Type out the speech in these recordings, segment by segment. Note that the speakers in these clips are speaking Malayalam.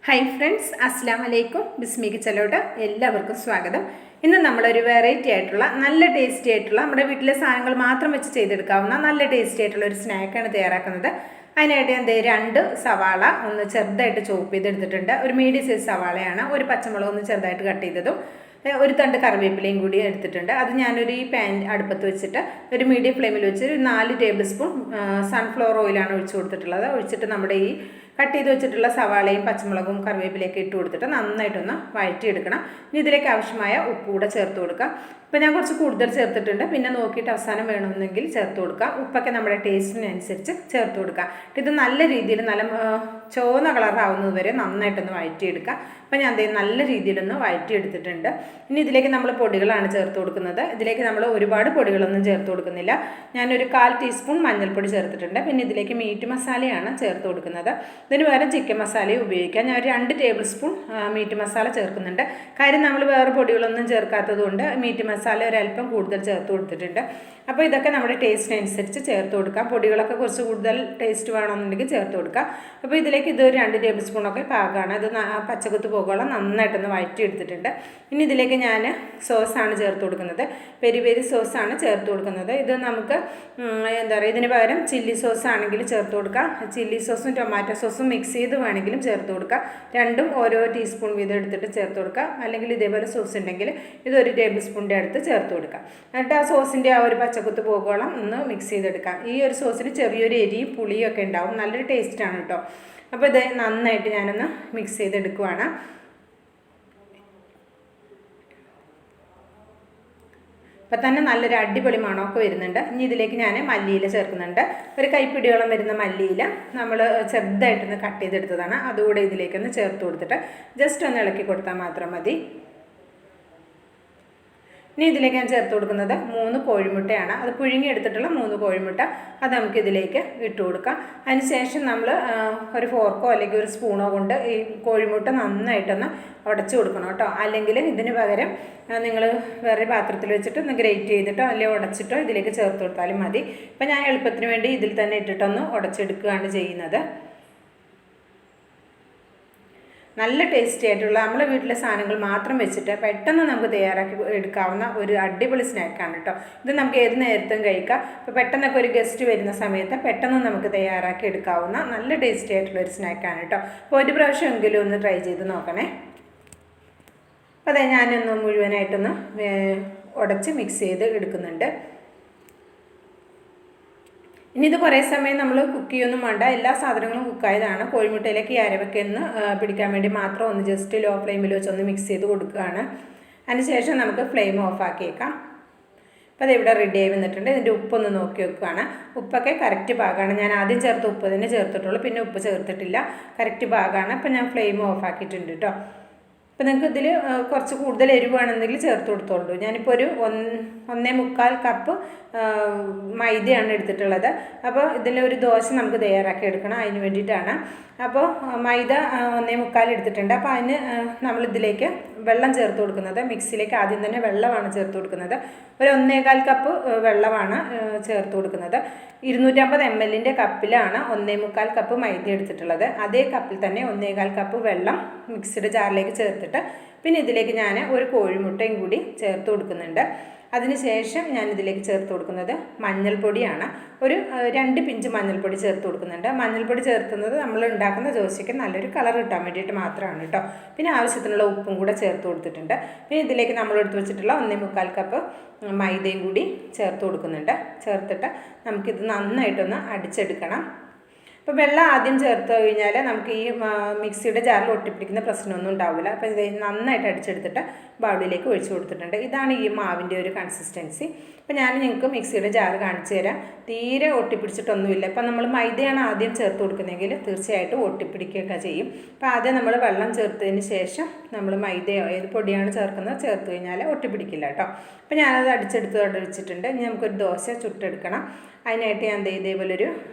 ഹായ് ഫ്രണ്ട്സ്, അസ്സലാമു അലൈക്കും. ബിസ്മി കിച്ചനിലോട്ട് എല്ലാവർക്കും സ്വാഗതം. ഇന്ന് നമ്മളൊരു വെറൈറ്റി ആയിട്ടുള്ള നല്ല ടേസ്റ്റി ആയിട്ടുള്ള നമ്മുടെ വീട്ടിലെ സാധനങ്ങൾ മാത്രം വെച്ച് ചെയ്തെടുക്കാവുന്ന നല്ല ടേസ്റ്റി ആയിട്ടുള്ള ഒരു സ്നാക്കാണ് തയ്യാറാക്കുന്നത്. അതിനായിട്ട് ഞാൻ 2 സവാള ഒന്ന് ചെറുതായിട്ട് ചോപ്പ് ചെയ്തെടുത്തിട്ടുണ്ട്. ഒരു മീഡിയം സൈസ് സവാളയാണ്. ഒരു പച്ചമുളക് ഒന്ന് ചെറുതായിട്ട് കട്ട് ചെയ്തതും ഒരു തണ്ട് കറിവേപ്പിലയും കൂടി എടുത്തിട്ടുണ്ട്. അത് ഞാനൊരു ഈ പാൻ അടുപ്പത്ത് വെച്ചിട്ട് ഒരു മീഡിയം ഫ്ലെയിമിൽ വെച്ച് ഒരു 4 ടേബിൾ സ്പൂൺ സൺഫ്ലവർ ഓയിലാണ് ഒഴിച്ചു കൊടുത്തിട്ടുള്ളത്. ഒഴിച്ചിട്ട് നമ്മുടെ ഈ കട്ട് ചെയ്ത് വെച്ചിട്ടുള്ള സവാളയും പച്ചമുളകും കറിവേപ്പിലയൊക്കെ ഇട്ട് കൊടുത്തിട്ട് നന്നായിട്ടൊന്ന് വഴറ്റിയെടുക്കണം. ഇനി ഇതിലേക്ക് ആവശ്യമായ ഉപ്പ് കൂടെ ചേർത്ത് കൊടുക്കാം. ഇപ്പോൾ ഞാൻ കുറച്ച് കൂടുതൽ ചേർത്തിട്ടുണ്ട്. പിന്നെ നോക്കിയിട്ട് അവസാനം വേണമെന്നെങ്കിൽ ചേർത്ത് കൊടുക്കാം. ഉപ്പൊക്കെ നമ്മുടെ ടേസ്റ്റിനനുസരിച്ച് ചേർത്ത് കൊടുക്കാം. ഇത് നല്ല രീതിയിൽ നല്ല ചുവന്ന കളറാവുന്നത് വരെ നന്നായിട്ടൊന്ന് വഴറ്റിയെടുക്കാം. അപ്പോൾ ഞാൻ നല്ല രീതിയിലൊന്ന് വഴറ്റിയെടുത്തിട്ടുണ്ട്. ഇനി ഇതിലേക്ക് നമ്മൾ പൊടികളാണ് ചേർത്ത് കൊടുക്കുന്നത്. ഇതിലേക്ക് നമ്മൾ ഒരുപാട് പൊടികളൊന്നും ചേർത്ത് കൊടുക്കുന്നില്ല. ഞാനൊരു 1/4 ടീസ്പൂൺ മഞ്ഞൾപ്പൊടി ചേർത്തിട്ടുണ്ട്. പിന്നെ ഇതിലേക്ക് മീറ്റ് മസാലയാണ് ചേർത്ത് കൊടുക്കുന്നത്. ഇതിന് പകരം ചിക്കൻ മസാലയും ഉപയോഗിക്കാം. ഞാൻ ഒരു 2 ടേബിൾ സ്പൂൺ മീറ്റ് മസാല ചേർക്കുന്നുണ്ട്. കാര്യം നമ്മൾ വേറെ പൊടികളൊന്നും ചേർക്കാത്തത് കൊണ്ട് മീറ്റ് മസാല ഒരല്പം കൂടുതൽ ചേർത്ത് കൊടുത്തിട്ടുണ്ട്. അപ്പോൾ ഇതൊക്കെ നമ്മുടെ ടേസ്റ്റിനനുസരിച്ച് ചേർത്ത് കൊടുക്കാം. പൊടികളൊക്കെ കുറച്ച് കൂടുതൽ ടേസ്റ്റ് വേണമെന്നുണ്ടെങ്കിൽ ചേർത്ത് കൊടുക്കാം. അപ്പോൾ ഇതിലേക്ക് ഇതൊരു 2 ടേബിൾ സ്പൂണൊക്കെ പാകമാണ്. ഇത് പച്ചക്കുത്ത് പോകോളം നന്നായിട്ടൊന്ന് വഴറ്റിയെടുത്തിട്ടുണ്ട്. ഇനി ഇതിലേക്ക് ഞാൻ സോസാണ് ചേർത്ത് കൊടുക്കുന്നത്. പെരി സോസാണ് ചേർത്ത് കൊടുക്കുന്നത്. ഇത് നമുക്ക് എന്താ പറയുക, ഇതിന് പകരം ചില്ലി സോസ് ആണെങ്കിൽ ചേർത്ത് കൊടുക്കാം. ചില്ലി സോസും ടൊമാറ്റോ സോസും മിക്സ് ചെയ്ത് വേണമെങ്കിലും ചേർത്ത് കൊടുക്കാം. രണ്ടും ഓരോ ടീസ്പൂൺ വീതം എടുത്തിട്ട് ചേർത്ത് കൊടുക്കാം. അല്ലെങ്കിൽ ഇതേപോലെ സോസ് ഉണ്ടെങ്കിൽ ഇതൊരു ടേബിൾ സ്പൂണിൻ്റെ അടുത്ത് ചേർത്ത് കൊടുക്കാം. എന്നിട്ട് ആ സോസിൻ്റെ ആ ഒരു പച്ചക്കുത്ത് പോകോളം ഒന്ന് മിക്സ് ചെയ്തെടുക്കാം. ഈ ഒരു സോസിന് ചെറിയൊരു എരിയും പുളിയും ഒക്കെ ഉണ്ടാവും. നല്ലൊരു ടേസ്റ്റാണ് കേട്ടോ. അപ്പോൾ ഇത് നന്നായിട്ട് ഞാനൊന്ന് മിക്സ് ചെയ്തെടുക്കുവാണ്. അപ്പം തന്നെ നല്ലൊരു അടിപൊളി മണമൊക്കെ വരുന്നുണ്ട്. ഇനി ഇതിലേക്ക് ഞാൻ മല്ലിയില ചേർക്കുന്നുണ്ട്. ഒരു കൈപ്പിടിയോളം വരുന്ന മല്ലിയില നമ്മൾ ചെറുതായിട്ടൊന്ന് കട്ട് ചെയ്തെടുത്തതാണ്. അതുകൂടെ ഇതിലേക്കൊന്ന് ചേർത്ത് കൊടുത്തിട്ട് ജസ്റ്റ് ഒന്ന് ഇളക്കി കൊടുത്താൽ മാത്രം മതി. ഇനി ഇതിലേക്ക് ഞാൻ ചേർത്ത് കൊടുക്കുന്നത് 3 കോഴിമുട്ടയാണ്. അത് പുഴുങ്ങിയെടുത്തിട്ടുള്ള 3 കോഴിമുട്ട. അത് നമുക്കിതിലേക്ക് ഇട്ട് കൊടുക്കാം. അതിനുശേഷം നമ്മൾ ഒരു ഫോർക്കോ അല്ലെങ്കിൽ ഒരു സ്പൂണോ കൊണ്ട് ഈ കോഴിമുട്ട നന്നായിട്ടൊന്ന് ഉടച്ചു കൊടുക്കണം കേട്ടോ. അല്ലെങ്കിൽ ഇതിന് പകരം നിങ്ങൾ വേറെ പാത്രത്തിൽ വെച്ചിട്ട് ഒന്ന് ഗ്രേറ്റ് ചെയ്തിട്ടോ അല്ലെങ്കിൽ ഉടച്ചിട്ടോ ഇതിലേക്ക് ചേർത്ത് കൊടുത്താലും മതി. ഇപ്പം ഞാൻ എളുപ്പത്തിന് വേണ്ടി ഇതിൽ തന്നെ ഇട്ടിട്ടൊന്ന് ഉടച്ചെടുക്കുകയാണ് ചെയ്യുന്നത്. നല്ല ടേസ്റ്റി ആയിട്ടുള്ള നമ്മുടെ വീട്ടിലെ സാധനങ്ങൾ മാത്രം വെച്ചിട്ട് പെട്ടെന്ന് നമുക്ക് തയ്യാറാക്കി എടുക്കാവുന്ന ഒരു അടിപൊളി സ്നാക്കാണ് കേട്ടോ. ഇത് നമുക്ക് ഏത് നേരത്തും കഴിക്കാം. ഇപ്പോൾ പെട്ടെന്നൊക്കെ ഒരു ഗസ്റ്റ് വരുന്ന സമയത്ത് പെട്ടെന്ന് നമുക്ക് തയ്യാറാക്കി എടുക്കാവുന്ന നല്ല ടേസ്റ്റി ആയിട്ടുള്ള ഒരു സ്നാക്കാണ് കേട്ടോ. അപ്പോൾ ഒരു പ്രാവശ്യമെങ്കിലും ഒന്ന് ട്രൈ ചെയ്ത് നോക്കണേ. അപ്പോൾ അതെ, ഞാനൊന്ന് മുഴുവനായിട്ടൊന്ന് ഉടച്ച് മിക്സ് ചെയ്ത് എടുക്കുന്നുണ്ട്. ഇനി ഇത് കുറേ സമയം നമ്മൾ കുക്ക് ചെയ്യൊന്നും വേണ്ട. എല്ലാ സാധനങ്ങളും കുക്കായതാണ്. കോഴിമുട്ടയിലേക്ക് ഈ അരവൊക്കെയൊന്ന് പിടിക്കാൻ വേണ്ടി മാത്രം ഒന്ന് ജസ്റ്റ് ലോ ഫ്ലെയിമിൽ വെച്ചൊന്ന് മിക്സ് ചെയ്ത് കൊടുക്കുകയാണ്. അതിനുശേഷം നമുക്ക് ഫ്ലെയിം ഓഫ് ആക്കിയേക്കാം. അപ്പോൾ അതിവിടെ റെഡി ആയി വന്നിട്ടുണ്ട്. ഇതിൻ്റെ ഉപ്പൊന്ന് നോക്കി വെക്കുകയാണ്. ഉപ്പൊക്കെ കറക്റ്റ് പാകമാണ്. ഞാൻ ആദ്യം ചേർത്ത ഉപ്പ് തന്നെ ചേർത്തിട്ടുള്ളൂ, പിന്നെ ഉപ്പ് ചേർത്തിട്ടില്ല. കറക്റ്റ് പാകമാണ്. അപ്പോൾ ഞാൻ ഫ്ലെയിം ഓഫ് ആക്കിയിട്ടുണ്ട് കേട്ടോ. അപ്പോൾ നിങ്ങൾക്ക് ഇതിൽ കുറച്ച് കൂടുതൽ എരിവാണെന്നെങ്കിൽ ചേർത്ത് കൊടുത്തോളൂ. ഞാനിപ്പോൾ ഒരു 1.25 കപ്പ് മൈദയാണ് എടുത്തിട്ടുള്ളത്. അപ്പോൾ ഇതിലൊരു ദോശ നമുക്ക് തയ്യാറാക്കി എടുക്കണം. അതിന് വേണ്ടിയിട്ടാണ്. അപ്പോൾ മൈദ 1.25 എടുത്തിട്ടുണ്ട്. അപ്പോൾ അതിന് നമ്മളിതിലേക്ക് വെള്ളം ചേർത്ത് കൊടുക്കുന്നത്. മിക്സിയിലേക്ക് ആദ്യം തന്നെ വെള്ളമാണ് ചേർത്ത് കൊടുക്കുന്നത്. ഒരു 1.25 കപ്പ് വെള്ളമാണ് ചേർത്ത് കൊടുക്കുന്നത്. 250 ml കപ്പിലാണ് 1.25 കപ്പ് മൈദ എടുത്തിട്ടുള്ളത്. അതേ കപ്പിൽ തന്നെ 1.25 കപ്പ് വെള്ളം മിക്സിയുടെ ജാറിലേക്ക് ചേർത്തിട്ട് പിന്നെ ഇതിലേക്ക് ഞാൻ ഒരു കോഴിമുട്ടയും കൂടി ചേർത്ത് കൊടുക്കുന്നുണ്ട്. അതിനുശേഷം ഞാൻ ഇതിലേക്ക് ചേർത്ത് കൊടുക്കുന്നത് മഞ്ഞൾപ്പൊടിയാണ്. ഒരു 2 പിഞ്ച് മഞ്ഞൾപ്പൊടി ചേർത്ത് കൊടുക്കുന്നുണ്ട്. മഞ്ഞൾപ്പൊടി ചേർക്കുന്നത് നമ്മൾ ഉണ്ടാക്കുന്ന ദോശയ്ക്ക് നല്ലൊരു കളർ കിട്ടാൻ വേണ്ടിയിട്ട് മാത്രമാണ് കേട്ടോ. പിന്നെ ആവശ്യത്തിനുള്ള ഉപ്പും കൂടെ ചേർത്ത് കൊടുത്തിട്ടുണ്ട്. പിന്നെ ഇതിലേക്ക് നമ്മൾ എടുത്ത് വെച്ചിട്ടുള്ള 1.25 കപ്പ് മൈദയും കൂടി ചേർത്ത് കൊടുക്കുന്നുണ്ട്. ചേർത്തിട്ട് നമുക്കിത് നന്നായിട്ടൊന്ന് അടിച്ചെടുക്കണം. അപ്പോൾ വെള്ളം ആദ്യം ചേർത്ത് കഴിഞ്ഞാൽ നമുക്ക് ഈ മിക്സിയുടെ ജാറിൽ ഒട്ടിപ്പിടിക്കുന്ന പ്രശ്നമൊന്നും ഉണ്ടാവില്ല. അപ്പോൾ ഇത് നന്നായിട്ട് അടിച്ചെടുത്തിട്ട് ബൗളിലേക്ക് ഒഴിച്ചു കൊടുത്തിട്ടുണ്ട്. ഇതാണ് ഈ മാവിൻ്റെ ഒരു കൺസിസ്റ്റൻസി. അപ്പോൾ ഞാൻ നിങ്ങൾക്ക് മിക്സിയുടെ ജാർ കാണിച്ചു തരാം. തീരെ ഒട്ടിപ്പിടിച്ചിട്ടൊന്നുമില്ല. ഇപ്പോൾ നമ്മൾ മൈദയാണ് ആദ്യം ചേർത്ത് കൊടുക്കുന്നതെങ്കിൽ തീർച്ചയായിട്ടും ഒട്ടിപ്പിടിക്കുകയൊക്കെ ചെയ്യും. അപ്പോൾ ആദ്യം നമ്മൾ വെള്ളം ചേർത്തതിന് ശേഷം നമ്മൾ മൈദയോ ഏത് പൊടിയാണ് ചേർക്കുന്നത് ചേർത്ത് കഴിഞ്ഞാൽ ഒട്ടിപ്പിടിക്കില്ല കേട്ടോ. അപ്പോൾ ഞാനത് അടിച്ചെടുത്ത് അവിടെ വെച്ചിട്ടുണ്ട്. ഇനി നമുക്കൊരു ദോശ ചുട്ടെടുക്കണം. അതിനായിട്ട് ഞാൻ ഇതേപോലൊരു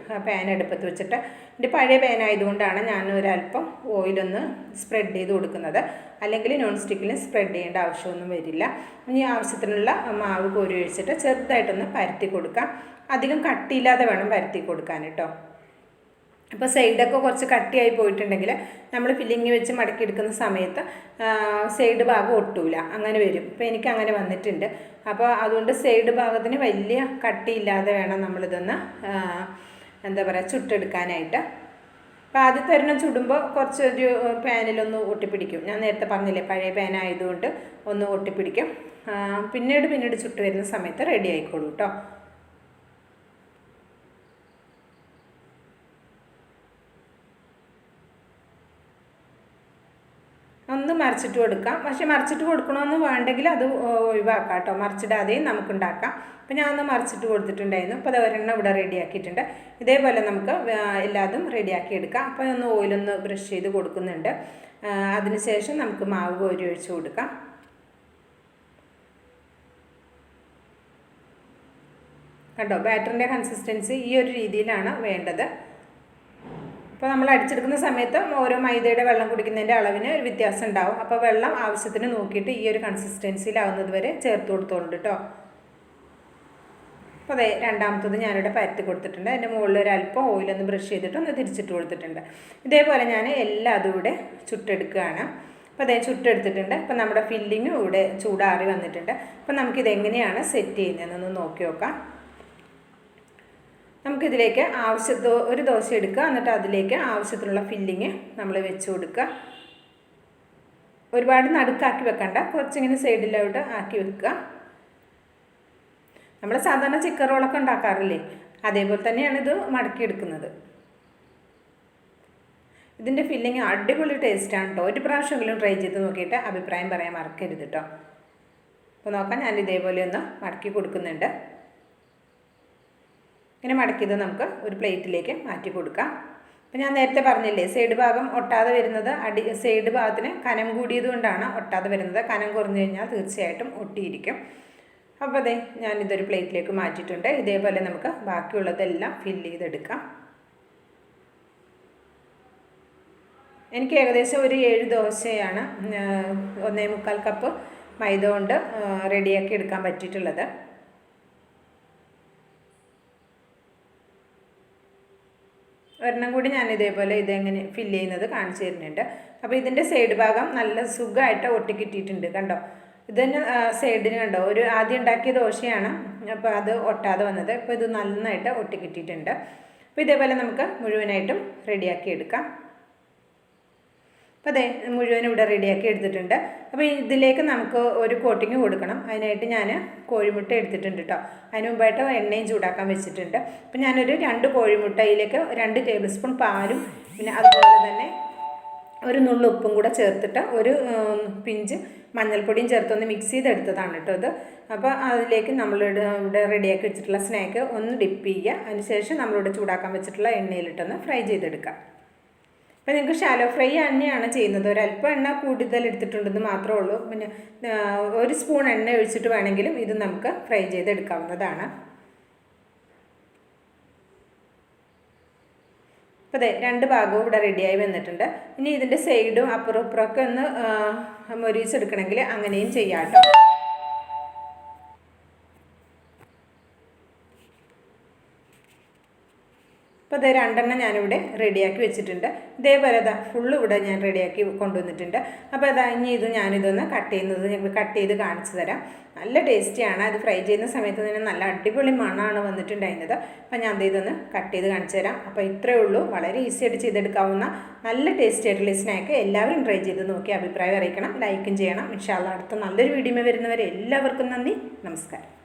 പാൻ അടുപ്പത്ത് വെച്ചിട്ട്, എൻ്റെ പഴയ പാൻ ആയതുകൊണ്ടാണ് ഞാൻ ഒരല്പം ഓയിലൊന്ന് സ്പ്രെഡ് ചെയ്ത് കൊടുക്കുന്നത്. അല്ലെങ്കിൽ നോൺ സ്റ്റിക്കിൽ സ്പ്രെഡ് ചെയ്യേണ്ട ആവശ്യമൊന്നും വരില്ല. ഇനി ആവശ്യത്തിനുള്ള മാവ് കോരി ഒഴിച്ചിട്ട് ചെറുതായിട്ടൊന്ന് പരത്തി കൊടുക്കാം. അധികം കട്ടിയില്ലാതെ വേണം പരത്തി കൊടുക്കാൻ കേട്ടോ. അപ്പോൾ സൈഡൊക്കെ കുറച്ച് കട്ടിയായി പോയിട്ടുണ്ടെങ്കിൽ നമ്മൾ ഫില്ലിങ് വെച്ച് മടക്കിയെടുക്കുന്ന സമയത്ത് സൈഡ് ഭാഗം ഒട്ടൂല, അങ്ങനെ വരും. ഇപ്പോൾ എനിക്ക് അങ്ങനെ വന്നിട്ടുണ്ട്. അപ്പോൾ അതുകൊണ്ട് സൈഡ് ഭാഗത്തിന് വലിയ കട്ടിയില്ലാതെ വേണം നമ്മളിതൊന്ന് എന്താ പറയുക ചുട്ടെടുക്കാനായിട്ട്. അപ്പോൾ ആദ്യത്തെ ഒരെണ്ണം ചുടുമ്പോൾ കുറച്ചൊരു പാനിലൊന്ന് ഒട്ടിപ്പിടിക്കും. ഞാൻ നേരത്തെ പറഞ്ഞില്ലേ പഴയ പാനായതുകൊണ്ട് ഒന്ന് ഒട്ടിപ്പിടിക്കും. പിന്നീട് ചുട്ട് വരുന്ന സമയത്ത് റെഡി ആയിക്കോളൂ കേട്ടോ. ഒന്ന് മറിച്ചിട്ട് കൊടുക്കാം. പക്ഷെ മറിച്ചിട്ട് കൊടുക്കണമെന്ന് വേണ്ടെങ്കിൽ അത് ഒഴിവാക്കാം കേട്ടോ. മറിച്ചിടാതെയും നമുക്കുണ്ടാക്കാം. അപ്പോൾ ഞാൻ ഒന്ന് മറിച്ചിട്ട് കൊടുത്തിട്ടുണ്ടായിരുന്നു. അപ്പോൾ അത് ഒരെണ്ണം ഇവിടെ റെഡിയാക്കിയിട്ടുണ്ട്. ഇതേപോലെ നമുക്ക് എല്ലാതും റെഡിയാക്കി എടുക്കാം. അപ്പോൾ ഒന്ന് ഓയിലൊന്ന് ബ്രഷ് ചെയ്ത് കൊടുക്കുന്നുണ്ട്. അതിനുശേഷം നമുക്ക് മാവ് കോരി ഒഴിച്ച് കൊടുക്കാം. കണ്ടോ, ബാറ്ററിൻ്റെ കൺസിസ്റ്റൻസി ഈ ഒരു രീതിയിലാണ് വേണ്ടത്. അപ്പോൾ നമ്മൾ അടിച്ചെടുക്കുന്ന സമയത്ത് ഓരോ മൈദയുടെ വെള്ളം കുടിക്കുന്നതിൻ്റെ അളവിന് ഒരു വ്യത്യാസം ഉണ്ടാവും. അപ്പോൾ വെള്ളം ആവശ്യത്തിന് നോക്കിയിട്ട് ഈ ഒരു കൺസിസ്റ്റൻസിയിലാവുന്നത് വരെ ചേർത്ത് കൊടുത്തോണ്ട് കേട്ടോ. അപ്പോൾ അതെ, രണ്ടാമത്തത് ഞാനിവിടെ പരത്തി കൊടുത്തിട്ടുണ്ട്. അതിൻ്റെ മുകളിൽ ഒരു അല്പം ഓയിലൊന്ന് ബ്രഷ് ചെയ്തിട്ട് ഒന്ന് തിരിച്ചിട്ട് കൊടുത്തിട്ടുണ്ട്. ഇതേപോലെ ഞാൻ എല്ലാം അതും ഇവിടെ ചുട്ടെടുക്കുകയാണ്. അപ്പോൾ അതേ ചുട്ടെടുത്തിട്ടുണ്ട്. അപ്പോൾ നമ്മുടെ ഫില്ലിങ്ങും ഇവിടെ ചൂടാറി വന്നിട്ടുണ്ട്. അപ്പോൾ നമുക്കിതെങ്ങനെയാണ് സെറ്റ് ചെയ്യുന്നതെന്നൊന്ന് നോക്കി നോക്കാം. നമുക്കിതിലേക്ക് ഒരു ദോശ എടുക്കുക, എന്നിട്ട് അതിലേക്ക് ആവശ്യത്തിനുള്ള ഫില്ലിങ് നമ്മൾ വെച്ച് കൊടുക്കുക. ഒരുപാട് നടുക്കാക്കി വെക്കണ്ട, കുറച്ചിങ്ങനെ സൈഡിലോട്ട് ആക്കി വെക്കുക. നമ്മൾ സാധാരണ ചിക്കൻ റോളൊക്കെ ഉണ്ടാക്കാറില്ലേ, അതേപോലെ തന്നെയാണ് ഇത് മടക്കിയെടുക്കുന്നത്. ഇതിൻ്റെ ഫില്ലിങ് അടിപൊളി ടേസ്റ്റാണ് കേട്ടോ. ഒരു പ്രാവശ്യമെങ്കിലും ട്രൈ ചെയ്ത് നോക്കിയിട്ട് അഭിപ്രായം പറയാൻ മറക്കരുത് കേട്ടോ. അപ്പോൾ നോക്കാം, ഞാൻ ഇതേപോലെ ഒന്ന് മടക്കി കൊടുക്കുന്നുണ്ട്. ഇങ്ങനെ മടക്കിയത് നമുക്ക് ഒരു പ്ലേറ്റിലേക്ക് മാറ്റി കൊടുക്കാം. അപ്പോൾ ഞാൻ നേരത്തെ പറഞ്ഞില്ലേ സൈഡ് ഭാഗം ഒട്ടാതെ വരുന്നത് സൈഡ് ഭാഗത്തിന് കനം കൂടിയത് കൊണ്ടാണ് ഒട്ടാതെ വരുന്നത്. കനം കുറഞ്ഞു കഴിഞ്ഞാൽ തീർച്ചയായിട്ടും ഒട്ടിയിരിക്കും. അപ്പോൾ അതെ ഞാനിതൊരു പ്ലേറ്റിലേക്ക് മാറ്റിയിട്ടുണ്ട്. ഇതേപോലെ നമുക്ക് ബാക്കിയുള്ളതെല്ലാം ഫില്ല് ചെയ്തെടുക്കാം. എനിക്ക് ഏകദേശം ഒരു 7 ദോശയാണ് 1.25 കപ്പ് മൈദ കൊണ്ട് റെഡിയാക്കി എടുക്കാൻ പറ്റിയിട്ടുള്ളത്. ഒരെണ്ണം കൂടി ഞാൻ ഇതേപോലെ ഇതെങ്ങനെ ഫില്ല് ചെയ്യുന്നത് കാണിച്ചു തരുന്നുണ്ട്. അപ്പോൾ ഇതിൻ്റെ സൈഡ് ഭാഗം നല്ല സുഖമായിട്ട് ഒട്ടിക്കിട്ടിയിട്ടുണ്ട്. കണ്ടോ, ഇതിന് സൈഡിന് കണ്ടോ ഒരു ആദ്യം ഉണ്ടാക്കിയ ദോശയാണ്, അപ്പോൾ അത് ഒട്ടാതെ വന്നത്. അപ്പോൾ ഇത് നന്നായിട്ട് ഒട്ടിക്കിട്ടിയിട്ടുണ്ട്. അപ്പോൾ ഇതേപോലെ നമുക്ക് മുഴുവനായിട്ടും റെഡിയാക്കി എടുക്കാം. അപ്പോൾ അതെ മുഴുവനും ഇവിടെ റെഡിയാക്കി എടുത്തിട്ടുണ്ട്. അപ്പോൾ ഇതിലേക്ക് നമുക്ക് ഒരു കോട്ടിങ് കൊടുക്കണം. അതിനായിട്ട് ഞാൻ കോഴിമുട്ട എടുത്തിട്ടുണ്ട് കേട്ടോ. അതിന് മുമ്പായിട്ട് എണ്ണയും ചൂടാക്കാൻ വെച്ചിട്ടുണ്ട്. അപ്പോൾ ഞാനൊരു 2 കോഴിമുട്ടയിലേക്ക് 2 ടേബിൾ സ്പൂൺ പാലും പിന്നെ അതുപോലെ തന്നെ ഒരു നുള്ളു ഉപ്പും കൂടെ ചേർത്തിട്ട് ഒരു പിഞ്ച് മഞ്ഞൾപ്പൊടിയും ചേർത്തൊന്ന് മിക്സ് ചെയ്തെടുത്തതാണ് കേട്ടോ ഇത്. അപ്പോൾ അതിലേക്ക് നമ്മളിവിടെ റെഡിയാക്കി വെച്ചിട്ടുള്ള സ്നാക്ക് ഒന്ന് ഡിപ്പ് ചെയ്യുക. അതിനുശേഷം നമ്മളിവിടെ ചൂടാക്കാൻ വെച്ചിട്ടുള്ള എണ്ണയിലിട്ടൊന്ന് ഫ്രൈ ചെയ്തെടുക്കാം. അപ്പോൾ നിങ്ങൾക്ക് ഷാലോ ഫ്രൈ തന്നെയാണ് ചെയ്യുന്നത്. ഒരല്പം എണ്ണ കൂടുതൽ എടുത്തിട്ടുണ്ടെന്ന് മാത്രമേ ഉള്ളൂ. പിന്നെ 1 സ്പൂൺ എണ്ണ ഒഴിച്ചിട്ട് വേണമെങ്കിലും ഇത് നമുക്ക് ഫ്രൈ ചെയ്തെടുക്കാവുന്നതാണ്. അപ്പോൾ അതെ 2 ഭാഗവും ഇവിടെ റെഡിയായി വന്നിട്ടുണ്ട്. ഇനി ഇതിൻ്റെ സൈഡും അപ്പുറം ഇപ്പുറമൊക്കെ ഒന്ന് മൊരിച്ചെടുക്കണമെങ്കിൽ അങ്ങനെയും ചെയ്യാം കേട്ടോ. അപ്പോൾ ഇത് 2 എണ്ണം ഞാനിവിടെ റെഡിയാക്കി വെച്ചിട്ടുണ്ട്. ഇതേപോലെ അതാ ഫുള്ള് ഇവിടെ ഞാൻ റെഡിയാക്കി കൊണ്ടുവന്നിട്ടുണ്ട്. അപ്പോൾ അതാ ഇനി ഞാനിതൊന്ന് കട്ട് ചെയ്ത് കാണിച്ചു തരാം. നല്ല ടേസ്റ്റിയാണ്. അത് ഫ്രൈ ചെയ്യുന്ന സമയത്ത് തന്നെ നല്ല അടിപൊളി മണമാണ് വന്നിട്ടുണ്ടായിരുന്നത്. അപ്പോൾ ഞാൻ ഇതൊന്ന് കട്ട് ചെയ്ത് കാണിച്ചു തരാം. അപ്പോൾ ഇത്രയേ ഉള്ളൂ, വളരെ ഈസി ആയിട്ട് ചെയ്തെടുക്കാവുന്ന നല്ല ടേസ്റ്റി ആയിട്ടുള്ള സ്നാക്ക്. എല്ലാവരും ട്രൈ ചെയ്ത് നോക്കി അഭിപ്രായം അറിയിക്കണം, ലൈക്കും ചെയ്യണം. ഇൻഷാ അല്ലാഹ് അടുത്ത നല്ലൊരു വീഡിയോ വരുന്നവരെ എല്ലാവർക്കും നന്ദി, നമസ്കാരം.